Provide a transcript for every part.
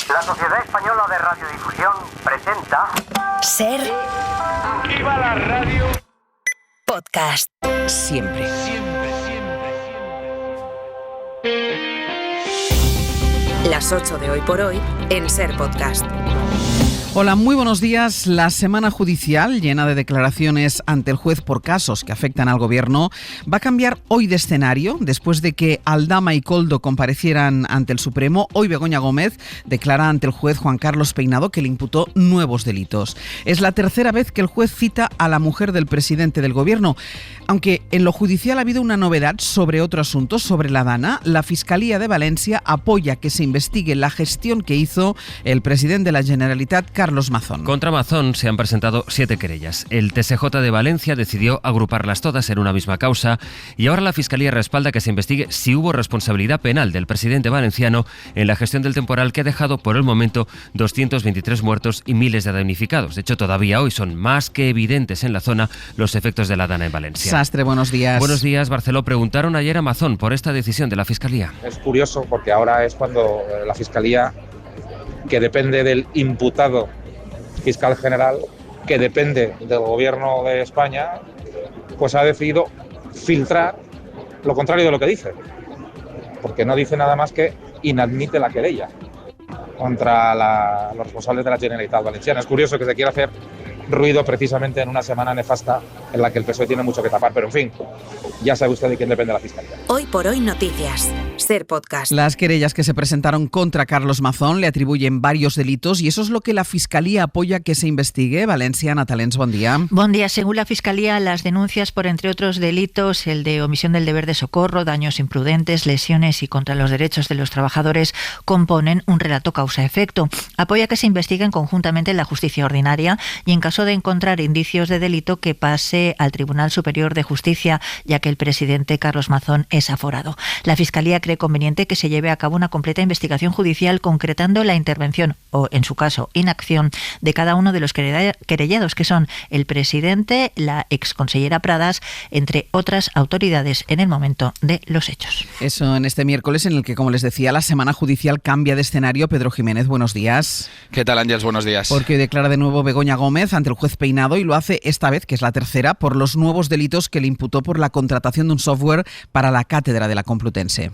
La Sociedad Española de Radiodifusión presenta... Ser. Aquí va la radio. Podcast. Siempre. Las 8 de hoy por hoy en Ser Podcast. Hola, muy buenos días. La semana judicial, llena de declaraciones ante el juez por casos que afectan al gobierno, va a cambiar hoy de escenario. Después de que Aldama y Koldo comparecieran ante el Supremo, hoy Begoña Gómez declara ante el juez Juan Carlos Peinado que le imputó nuevos delitos. Es la tercera vez que el juez cita a la mujer del presidente del gobierno. Aunque en lo judicial ha habido una novedad sobre otro asunto, sobre la Dana, la Fiscalía de Valencia apoya que se investigue la gestión que hizo el presidente de la Generalitat, Carlos Mazón. Contra Mazón se han presentado 7 querellas. El TSJ de Valencia decidió agruparlas todas en una misma causa y ahora la Fiscalía respalda que se investigue si hubo responsabilidad penal del presidente valenciano en la gestión del temporal que ha dejado por el momento 223 muertos y miles de damnificados. De hecho, todavía hoy son más que evidentes en la zona los efectos de la Dana en Valencia. Sastre, buenos días. Buenos días, Barceló. Preguntaron ayer a Mazón por esta decisión de la Fiscalía. Es curioso porque ahora es cuando la Fiscalía, que depende del imputado fiscal general, que depende del gobierno de España, pues ha decidido filtrar lo contrario de lo que dice, porque no dice nada más que inadmite la querella contra los responsables de la Generalitat Valenciana. Es curioso que se quiera hacer ruido precisamente en una semana nefasta en la que el PSOE tiene mucho que tapar, pero en fin, ya sabe usted de quién depende la Fiscalía. Hoy por hoy noticias. Ser Podcast. Las querellas que se presentaron contra Carlos Mazón le atribuyen varios delitos y eso es lo que la Fiscalía apoya que se investigue. Valencia, Natalens, buen día. Buen día. Según la Fiscalía, las denuncias por, entre otros delitos, el de omisión del deber de socorro, daños imprudentes, lesiones y contra los derechos de los trabajadores, componen un relato causa-efecto. Apoya que se investiguen conjuntamente en la justicia ordinaria y, en caso de encontrar indicios de delito, que pase al Tribunal Superior de Justicia, ya que el presidente Carlos Mazón es aforado. La Fiscalía cree conveniente que se lleve a cabo una completa investigación judicial concretando la intervención o, en su caso, inacción de cada uno de los querellados, que son el presidente, la exconsellera Pradas, entre otras autoridades en el momento de los hechos. Eso en este miércoles en el que, como les decía, la semana judicial cambia de escenario. Pedro Jiménez, buenos días. ¿Qué tal, Ángels? Buenos días. Porque hoy declara de nuevo Begoña Gómez ante el juez Peinado y lo hace esta vez, que es la tercera, por los nuevos delitos que le imputó por la contratación de un software para la cátedra de la Complutense.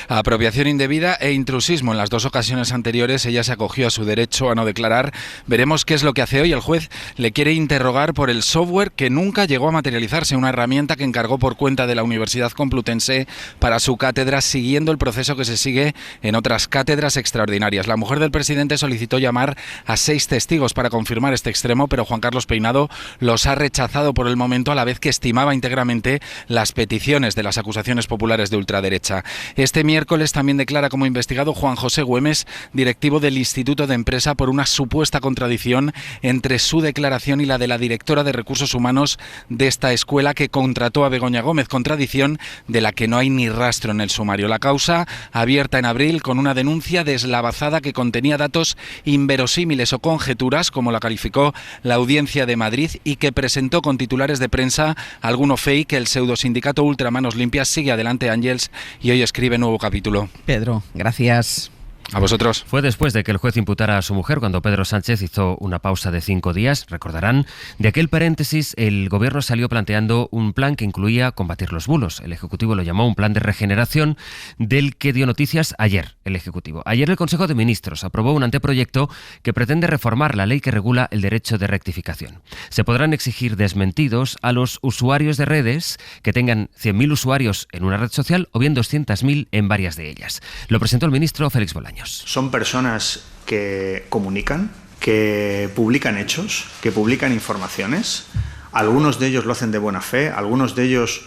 Apropiación indebida e intrusismo. En las dos ocasiones anteriores ella se acogió a su derecho a no declarar. Veremos qué es lo que hace hoy. El juez le quiere interrogar por el software que nunca llegó a materializarse, una herramienta que encargó por cuenta de la Universidad Complutense para su cátedra, siguiendo el proceso que se sigue en otras cátedras extraordinarias. La mujer del presidente solicitó llamar a 6 testigos para confirmar este extremo, pero Juan Carlos Peinado los ha rechazado por el momento, a la vez que estimaba íntegramente las peticiones de las acusaciones populares de ultraderecha. Este miércoles también declara como investigado Juan José Güemes, directivo del Instituto de Empresa, por una supuesta contradicción entre su declaración y la de la directora de Recursos Humanos de esta escuela que contrató a Begoña Gómez, contradicción de la que no hay ni rastro en el sumario. La causa, abierta en abril con una denuncia deslavazada que contenía datos inverosímiles o conjeturas, como la calificó la Audiencia de Madrid, y que presentó con titulares de prensa alguno fake. El pseudosindicato Ultramanos Limpias sigue adelante, Ángels, y hoy escribe nuevo capítulo. Pedro, gracias. A vosotros. Fue después de que el juez imputara a su mujer cuando Pedro Sánchez hizo una pausa de 5 días. Recordarán, de aquel paréntesis, el gobierno salió planteando un plan que incluía combatir los bulos. El Ejecutivo lo llamó un plan de regeneración, del que dio noticias ayer el Ejecutivo. Ayer el Consejo de Ministros aprobó un anteproyecto que pretende reformar la ley que regula el derecho de rectificación. Se podrán exigir desmentidos a los usuarios de redes que tengan 100.000 usuarios en una red social o bien 200.000 en varias de ellas. Lo presentó el ministro Félix Bolaños. Son personas que comunican, que publican hechos, que publican informaciones. Algunos de ellos lo hacen de buena fe, algunos de ellos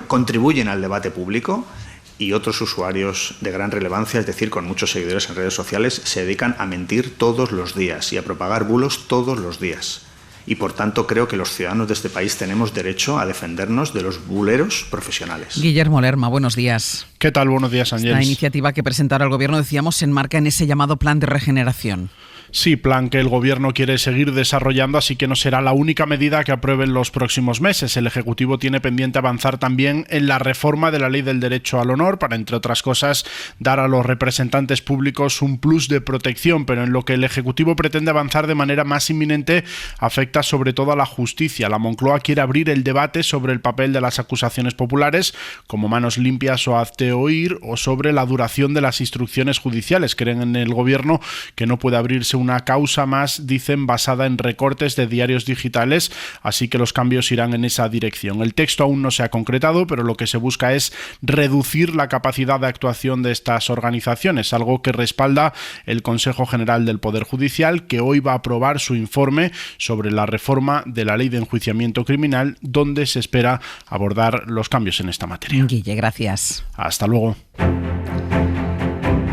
contribuyen al debate público y otros usuarios de gran relevancia, es decir, con muchos seguidores en redes sociales, se dedican a mentir todos los días y a propagar bulos todos los días. Y por tanto creo que los ciudadanos de este país tenemos derecho a defendernos de los buleros profesionales. Guillermo Lerma, buenos días. ¿Qué tal? Buenos días, Ángels. La iniciativa que presentaron el gobierno, decíamos, se enmarca en ese llamado plan de regeneración. Sí, plan que el Gobierno quiere seguir desarrollando, así que no será la única medida que apruebe en los próximos meses. El Ejecutivo tiene pendiente avanzar también en la reforma de la Ley del Derecho al Honor para, entre otras cosas, dar a los representantes públicos un plus de protección, pero en lo que el Ejecutivo pretende avanzar de manera más inminente afecta sobre todo a la justicia. La Moncloa quiere abrir el debate sobre el papel de las acusaciones populares, como manos limpias o hazte oír, o sobre la duración de las instrucciones judiciales. Creen en el Gobierno que no puede abrirse una causa más, dicen, basada en recortes de diarios digitales, así que los cambios irán en esa dirección. El texto aún no se ha concretado, pero lo que se busca es reducir la capacidad de actuación de estas organizaciones, algo que respalda el Consejo General del Poder Judicial, que hoy va a aprobar su informe sobre la reforma de la Ley de Enjuiciamiento Criminal, donde se espera abordar los cambios en esta materia. Guille, gracias. Hasta luego.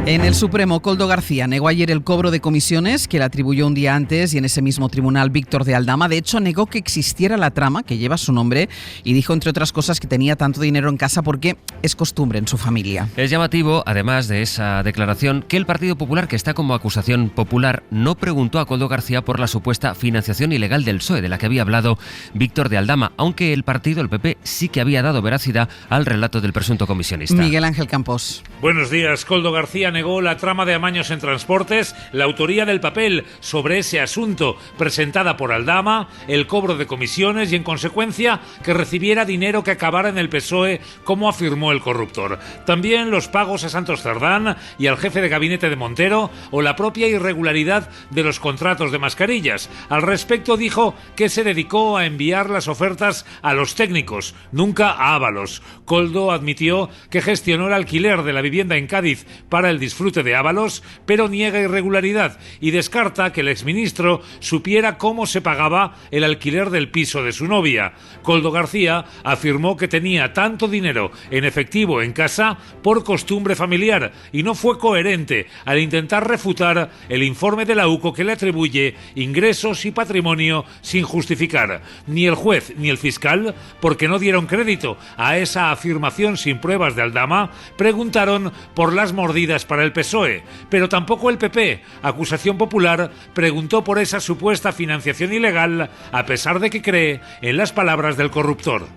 En el Supremo, Koldo García negó ayer el cobro de comisiones que le atribuyó un día antes y en ese mismo tribunal Víctor de Aldama. De hecho, negó que existiera la trama que lleva su nombre y dijo, entre otras cosas, que tenía tanto dinero en casa porque es costumbre en su familia. Es llamativo, además de esa declaración, que el Partido Popular, que está como acusación popular, no preguntó a Koldo García por la supuesta financiación ilegal del PSOE, de la que había hablado Víctor de Aldama, aunque el partido, el PP, sí que había dado veracidad al relato del presunto comisionista. Miguel Ángel Campos. Buenos días. Koldo García negó la trama de amaños en transportes, la autoría del papel sobre ese asunto presentada por Aldama, el cobro de comisiones y, en consecuencia, que recibiera dinero que acabara en el PSOE, como afirmó el corruptor. También los pagos a Santos Cerdán y al jefe de gabinete de Montero o la propia irregularidad de los contratos de mascarillas. Al respecto dijo que se dedicó a enviar las ofertas a los técnicos, nunca a Ábalos. Koldo admitió que gestionó el alquiler de la vivienda en Cádiz para el disfrute de Ábalos, pero niega irregularidad y descarta que el exministro supiera cómo se pagaba el alquiler del piso de su novia. Koldo García afirmó que tenía tanto dinero en efectivo en casa por costumbre familiar y no fue coherente al intentar refutar el informe de la UCO que le atribuye ingresos y patrimonio sin justificar. Ni el juez ni el fiscal, porque no dieron crédito a esa afirmación sin pruebas de Aldama, preguntaron por las mordidas para el PSOE, pero tampoco el PP, acusación popular, preguntó por esa supuesta financiación ilegal, a pesar de que cree en las palabras del corruptor.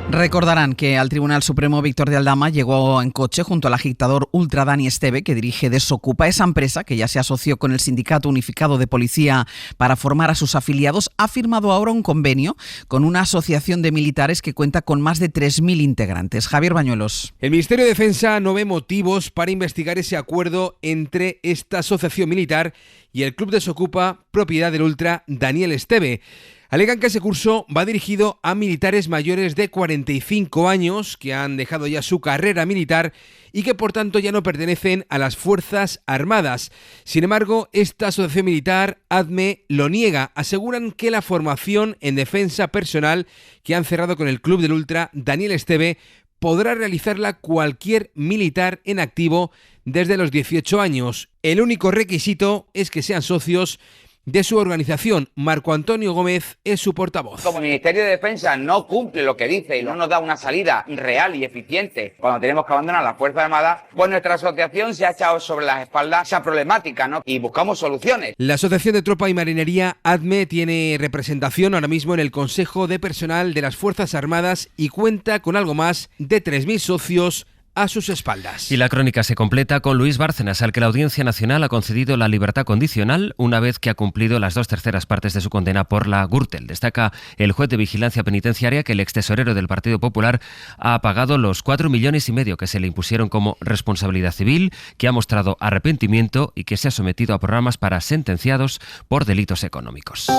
Recordarán que al Tribunal Supremo Víctor de Aldama llegó en coche junto al agitador ultra Dani Esteve, que dirige Desocupa. Esa empresa, que ya se asoció con el Sindicato Unificado de Policía para formar a sus afiliados, ha firmado ahora un convenio con una asociación de militares que cuenta con más de 3.000 integrantes. Javier Bañuelos. El Ministerio de Defensa no ve motivos para investigar ese acuerdo entre esta asociación militar y el Club Desocupa, propiedad del ultra Daniel Esteve. Alegan que ese curso va dirigido a militares mayores de 45 años que han dejado ya su carrera militar y que por tanto ya no pertenecen a las Fuerzas Armadas. Sin embargo, esta asociación militar, ADME, lo niega. Aseguran que la formación en defensa personal que han cerrado con el Club del Ultra Daniel Esteve podrá realizarla cualquier militar en activo desde los 18 años. El único requisito es que sean socios de su organización. Marco Antonio Gómez es su portavoz. Como el Ministerio de Defensa no cumple lo que dice y no nos da una salida real y eficiente cuando tenemos que abandonar las Fuerzas Armadas, pues nuestra asociación se ha echado sobre las espaldas esa problemática, ¿no? Y buscamos soluciones. La Asociación de Tropa y Marinería ADME tiene representación ahora mismo en el Consejo de Personal de las Fuerzas Armadas y cuenta con algo más de 3.000 socios a sus espaldas. Y la crónica se completa con Luis Bárcenas, al que la Audiencia Nacional ha concedido la libertad condicional una vez que ha cumplido las 2/3 partes de su condena por la Gürtel. Destaca el juez de vigilancia penitenciaria que el extesorero del Partido Popular ha pagado los 4,5 millones que se le impusieron como responsabilidad civil, que ha mostrado arrepentimiento y que se ha sometido a programas para sentenciados por delitos económicos.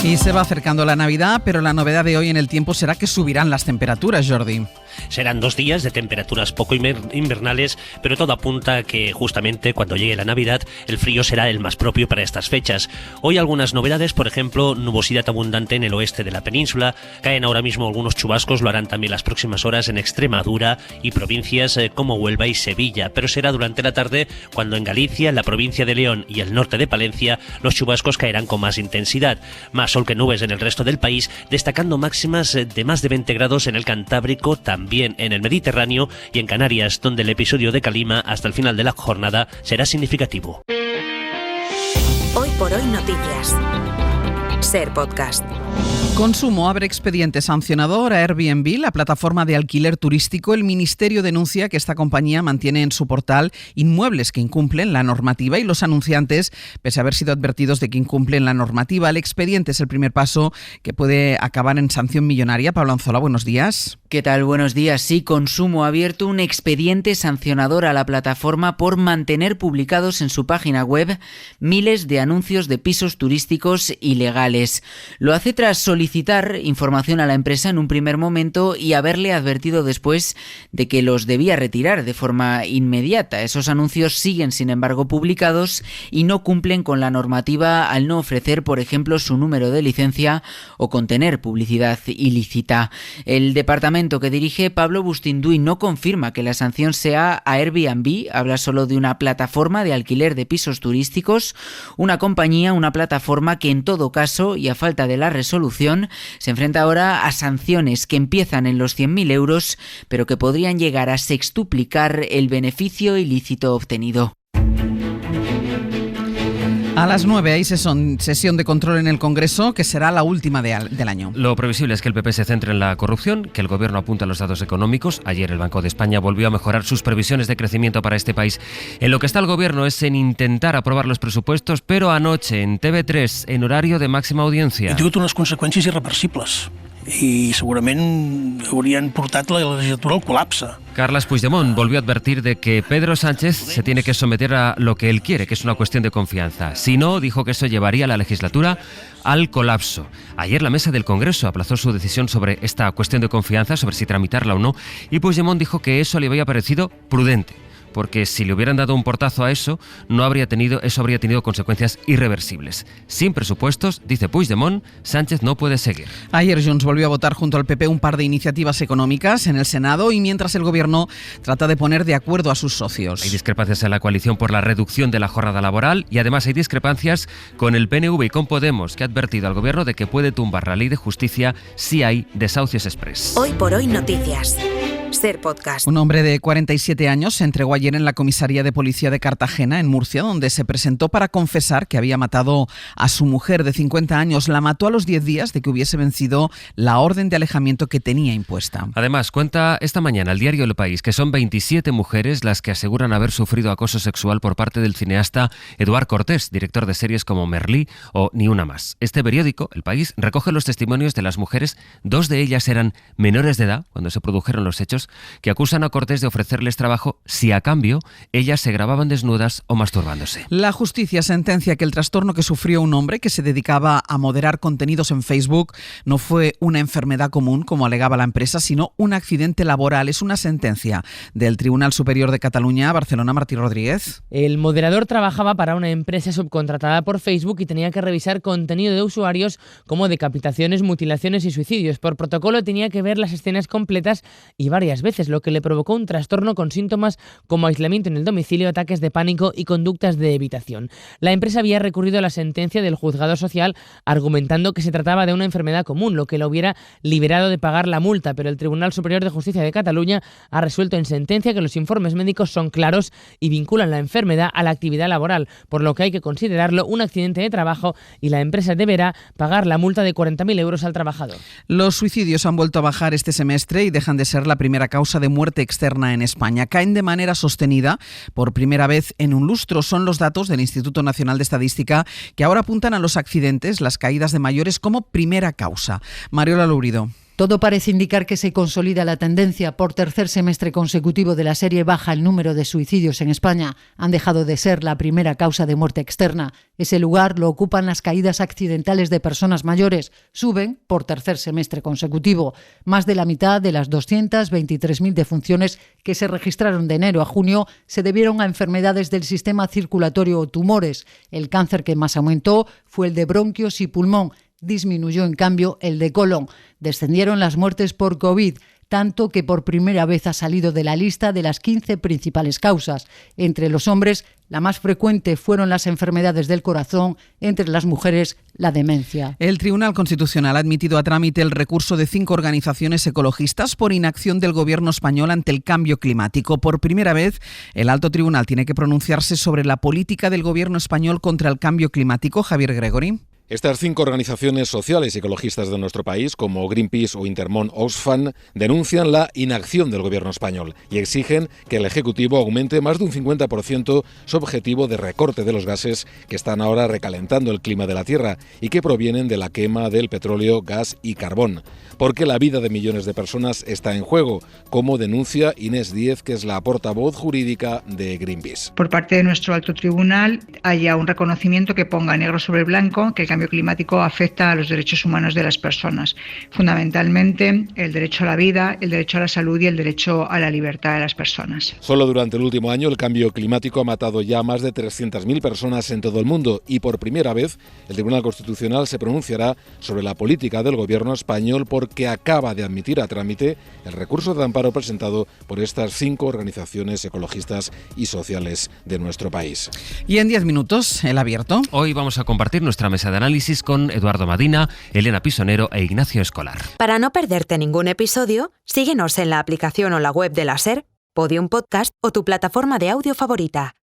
Y se va acercando la Navidad, pero la novedad de hoy en el tiempo será que subirán las temperaturas, Jordi. Serán 2 días de temperaturas poco invernales, pero todo apunta a que justamente cuando llegue la Navidad el frío será el más propio para estas fechas. Hoy algunas novedades, por ejemplo, nubosidad abundante en el oeste de la península, caen ahora mismo algunos chubascos, lo harán también las próximas horas en Extremadura y provincias como Huelva y Sevilla, pero será durante la tarde cuando en Galicia, la provincia de León y el norte de Palencia los chubascos caerán con más intensidad. Más más sol que nubes en el resto del país, destacando máximas de más de 20 grados en el Cantábrico, también en el Mediterráneo y en Canarias, donde el episodio de calima hasta el final de la jornada será significativo. Hoy por hoy noticias. Ser podcast. Consumo abre expediente sancionador a Airbnb, la plataforma de alquiler turístico. El Ministerio denuncia que esta compañía mantiene en su portal inmuebles que incumplen la normativa y los anunciantes, pese a haber sido advertidos de que incumplen la normativa. El expediente es el primer paso que puede acabar en sanción millonaria. Pablo Anzola, buenos días. ¿Qué tal? Buenos días. Sí, Consumo ha abierto un expediente sancionador a la plataforma por mantener publicados en su página web miles de anuncios de pisos turísticos ilegales. Lo hace tras solicitar información a la empresa en un primer momento y haberle advertido después de que los debía retirar de forma inmediata. Esos anuncios siguen, sin embargo, publicados y no cumplen con la normativa al no ofrecer, por ejemplo, su número de licencia o contener publicidad ilícita. El departamento que dirige Pablo Bustinduy no confirma que la sanción sea a Airbnb, habla solo de una plataforma de alquiler de pisos turísticos, una plataforma que en todo caso, y a falta de la resolución, se enfrenta ahora a sanciones que empiezan en los 100.000 euros, pero que podrían llegar a sextuplicar el beneficio ilícito obtenido. A las 9 hay sesión de control en el Congreso, que será la última del año. Lo previsible es que el PP se centre en la corrupción, que el Gobierno apunta a los datos económicos. Ayer el Banco de España volvió a mejorar sus previsiones de crecimiento para este país. En lo que está el Gobierno es en intentar aprobar los presupuestos, pero anoche en TV3, en horario de máxima audiencia. Ha tingut unes conseqüències irreversibles i segurament haurien portat la legislatura al colapse. Carles Puigdemont volvió a advertir de que Pedro Sánchez se tiene que someter a lo que él quiere, que es una cuestión de confianza. Si no, dijo que eso llevaría a la legislatura al colapso. Ayer la mesa del Congreso aplazó su decisión sobre esta cuestión de confianza, sobre si tramitarla o no, y Puigdemont dijo que eso le había parecido prudente, porque si le hubieran dado un portazo a eso, habría tenido consecuencias irreversibles. Sin presupuestos, dice Puigdemont, Sánchez no puede seguir. Ayer Junts volvió a votar junto al PP un par de iniciativas económicas en el Senado, y mientras el Gobierno trata de poner de acuerdo a sus socios. Hay discrepancias en la coalición por la reducción de la jornada laboral, y además hay discrepancias con el PNV y con Podemos, que ha advertido al Gobierno de que puede tumbar la ley de justicia si hay desahucios express. Hoy por hoy noticias. Ser podcast. Un hombre de 47 años se entregó ayer en la comisaría de policía de Cartagena, en Murcia, donde se presentó para confesar que había matado a su mujer de 50 años. La mató a los 10 días de que hubiese vencido la orden de alejamiento que tenía impuesta. Además, cuenta esta mañana el diario El País que son 27 mujeres las que aseguran haber sufrido acoso sexual por parte del cineasta Eduard Cortés, director de series como Merlí o Ni una más. Este periódico, El País, recoge los testimonios de las mujeres. 2 de ellas eran menores de edad cuando se produjeron los hechos, que acusan a Cortés de ofrecerles trabajo si a cambio ellas se grababan desnudas o masturbándose. La justicia sentencia que el trastorno que sufrió un hombre que se dedicaba a moderar contenidos en Facebook no fue una enfermedad común, como alegaba la empresa, sino un accidente laboral. Es una sentencia del Tribunal Superior de Cataluña. Barcelona, Martí Rodríguez. El moderador trabajaba para una empresa subcontratada por Facebook y tenía que revisar contenido de usuarios como decapitaciones, mutilaciones y suicidios. Por protocolo tenía que ver las escenas completas y varias veces, lo que le provocó un trastorno con síntomas como aislamiento en el domicilio, ataques de pánico y conductas de evitación. La empresa había recurrido a la sentencia del juzgado social argumentando que se trataba de una enfermedad común, lo que lo hubiera liberado de pagar la multa, pero el Tribunal Superior de Justicia de Cataluña ha resuelto en sentencia que los informes médicos son claros y vinculan la enfermedad a la actividad laboral, por lo que hay que considerarlo un accidente de trabajo y la empresa deberá pagar la multa de 40.000 euros al trabajador. Los suicidios han vuelto a bajar este semestre y dejan de ser la primera causa de muerte externa en España. Caen de manera sostenida por primera vez en un lustro. Son los datos del Instituto Nacional de Estadística que ahora apuntan a los accidentes, las caídas de mayores como primera causa. Mariola Lurido. Todo parece indicar que se consolida la tendencia. Por tercer semestre consecutivo de la serie baja el número de suicidios en España. Han dejado de ser la primera causa de muerte externa. Ese lugar lo ocupan las caídas accidentales de personas mayores. Suben por tercer semestre consecutivo. Más de la mitad de las 223.000 defunciones que se registraron de enero a junio se debieron a enfermedades del sistema circulatorio o tumores. El cáncer que más aumentó fue el de bronquios y pulmón. Disminuyó, en cambio, el de colon. Descendieron las muertes por COVID. tanto que por primera vez ha salido de la lista de las 15 principales causas. Entre los hombres, la más frecuente fueron las enfermedades del corazón, entre las mujeres, la demencia. El Tribunal Constitucional ha admitido a trámite el recurso de 5 organizaciones ecologistas por inacción del Gobierno español ante el cambio climático. Por primera vez, el Alto Tribunal tiene que pronunciarse sobre la política del Gobierno español contra el cambio climático. Javier Gregory. Estas 5 organizaciones sociales y ecologistas de nuestro país, como Greenpeace o Intermón Oxfam, denuncian la inacción del Gobierno español y exigen que el Ejecutivo aumente más de un 50% su objetivo de recorte de los gases que están ahora recalentando el clima de la Tierra y que provienen de la quema del petróleo, gas y carbón. Porque la vida de millones de personas está en juego, como denuncia Inés Díez, que es la portavoz jurídica de Greenpeace. Por parte de nuestro Alto Tribunal haya un reconocimiento que ponga negro sobre blanco que el cambio climático afecta a los derechos humanos de las personas, fundamentalmente el derecho a la vida, el derecho a la salud y el derecho a la libertad de las personas. Solo durante el último año el cambio climático ha matado ya más de 300.000 personas en todo el mundo y por primera vez el Tribunal Constitucional se pronunciará sobre la política del Gobierno español porque acaba de admitir a trámite el recurso de amparo presentado por estas 5 organizaciones ecologistas y sociales de nuestro país. Y en 10 minutos, El Abierto. Hoy vamos a compartir nuestra mesa de análisis con Eduardo Madina, Elena Pisonero e Ignacio Escolar. Para no perderte ningún episodio, síguenos en la aplicación o la web de la SER, Podium Podcast o tu plataforma de audio favorita.